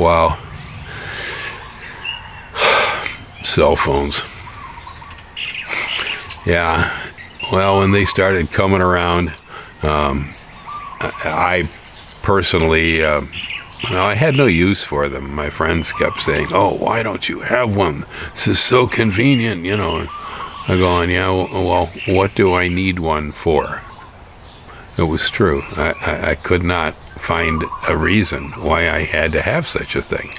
wow. Cell phones. Yeah. Well, when they started coming around, I personally, I had no use for them. My friends kept saying, "Oh, why don't you have one? This is so convenient, you know." And I'm going, "Yeah, well, what do I need one for?" It was true. I could not find a reason why I had to have such a thing.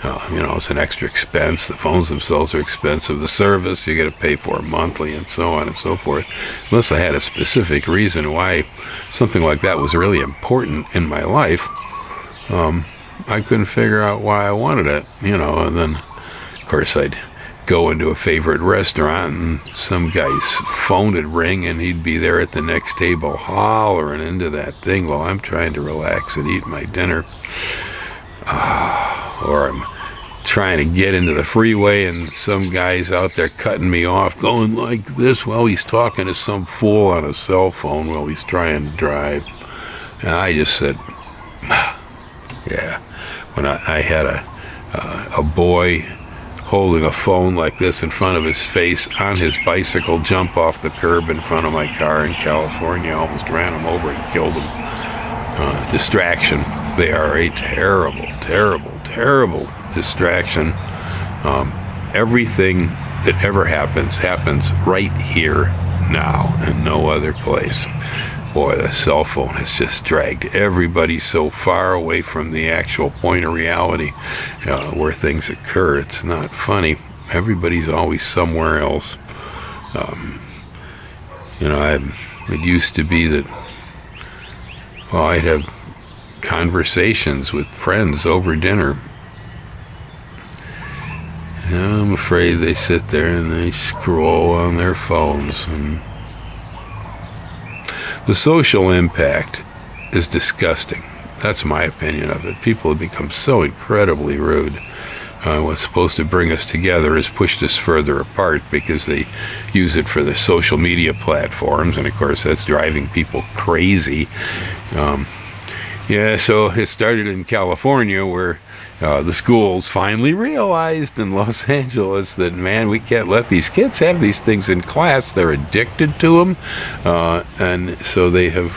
It's an extra expense. The phones themselves are expensive. The service you got to pay for monthly, and so on and so forth. Unless I had a specific reason why something like that was really important in my life, I couldn't figure out why I wanted it. And then, of course, I'd go into a favorite restaurant, and some guy's phone would ring, and he'd be there at the next table hollering into that thing while I'm trying to relax and eat my dinner. Or I'm trying to get into the freeway and some guy's out there cutting me off, going like this while he's talking to some fool on a cell phone while he's trying to drive. And I just said, yeah. When I had a boy holding a phone like this in front of his face on his bicycle jump off the curb in front of my car in California, I almost ran him over and killed him. Distraction. They are a terrible, terrible, terrible distraction. Everything that ever happens right here, now, and no other place. Boy, the cell phone has just dragged everybody so far away from the actual point of reality where things occur. It's not funny. Everybody's always somewhere else. It used to be that, well, I'd have conversations with friends over dinner. I'm afraid they sit there and they scroll on their phones. And the social impact is disgusting. That's my opinion of it. People have become so incredibly rude. What's supposed to bring us together has pushed us further apart because they use it for the social media platforms, and of course that's driving people crazy. So it started in California, where the schools finally realized in Los Angeles that, man, we can't let these kids have these things in class. They're addicted to them. And so they have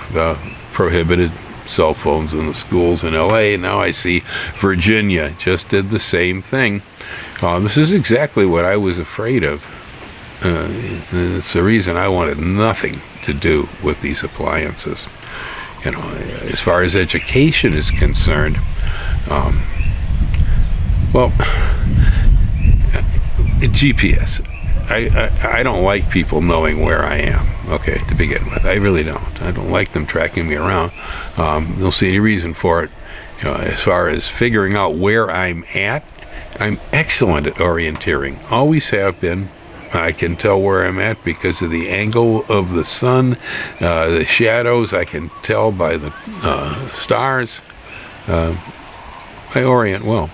prohibited cell phones in the schools in LA. Now I see Virginia just did the same thing. This is exactly what I was afraid of. It's the reason I wanted nothing to do with these appliances. As far as education is concerned, GPS. I don't like people knowing where I am, okay, to begin with. I really don't. I don't like them tracking me around. Don't see any reason for it. As far as figuring out where I'm at, I'm excellent at orienteering. Always have been. I can tell where I'm at because of the angle of the sun, the shadows. I can tell by the stars. I orient well.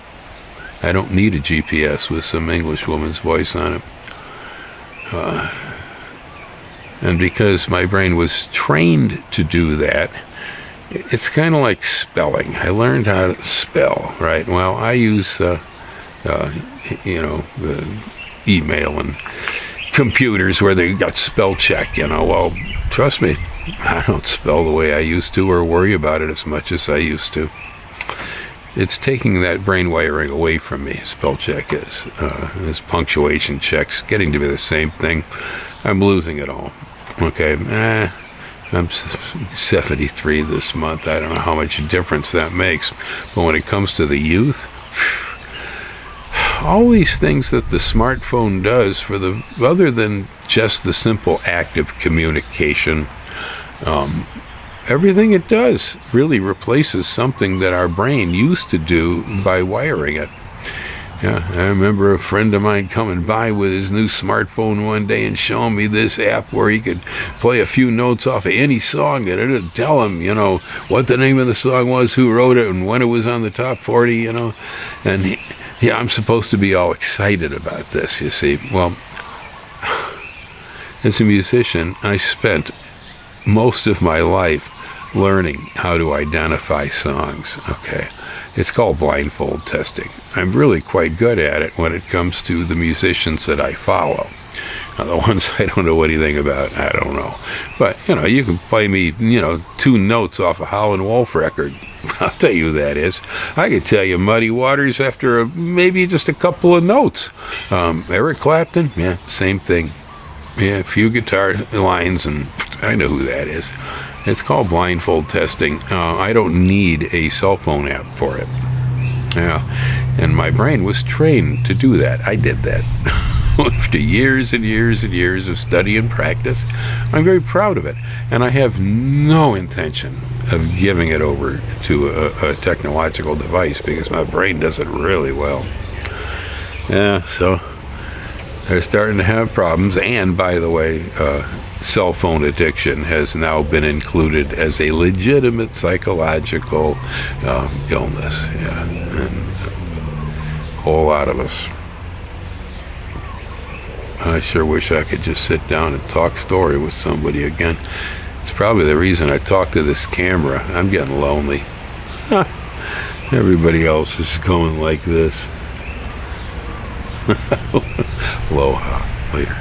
I don't need a GPS with some English woman's voice on it. And because my brain was trained to do that, it's kind of like spelling. I learned how to spell, right? Well, I use, email and computers where they got spell check, Well, trust me, I don't spell the way I used to or worry about it as much as I used to. It's taking that brain wiring away from me, spell check is. This punctuation checks getting to be the same thing. I'm losing it all. Okay, I'm 73 this month. I don't know how much difference that makes. But when it comes to the youth, all these things that the smartphone does other than just the simple act of communication, everything it does really replaces something that our brain used to do by wiring it. Yeah, I remember a friend of mine coming by with his new smartphone one day and showing me this app where he could play a few notes off of any song and it would tell him, what the name of the song was, who wrote it, and when it was on the top 40, And I'm supposed to be all excited about this, you see. Well, as a musician, I spent most of my life learning how to identify songs, okay? It's called blindfold testing. I'm really quite good at it when it comes to the musicians that I follow. Now, the ones I don't know anything about, I don't know. But, you can play me, 2 notes off a Howlin' Wolf record. I'll tell you who that is. I could tell you Muddy Waters after maybe just a couple of notes. Eric Clapton, yeah, same thing. Yeah, a few guitar lines, and I know who that is. It's called blindfold testing. I don't need a cell phone app for it. Yeah, and my brain was trained to do that. I did that. After years and years and years of study and practice, I'm very proud of it. And I have no intention of giving it over to a technological device because my brain does it really well. Yeah, so they're starting to have problems. And by the way, cell phone addiction has now been included as a legitimate psychological illness. Yeah, and a whole lot of us. I sure wish I could just sit down and talk story with somebody again. It's probably the reason I talk to this camera. I'm getting lonely. Everybody else is going like this. Aloha. Later.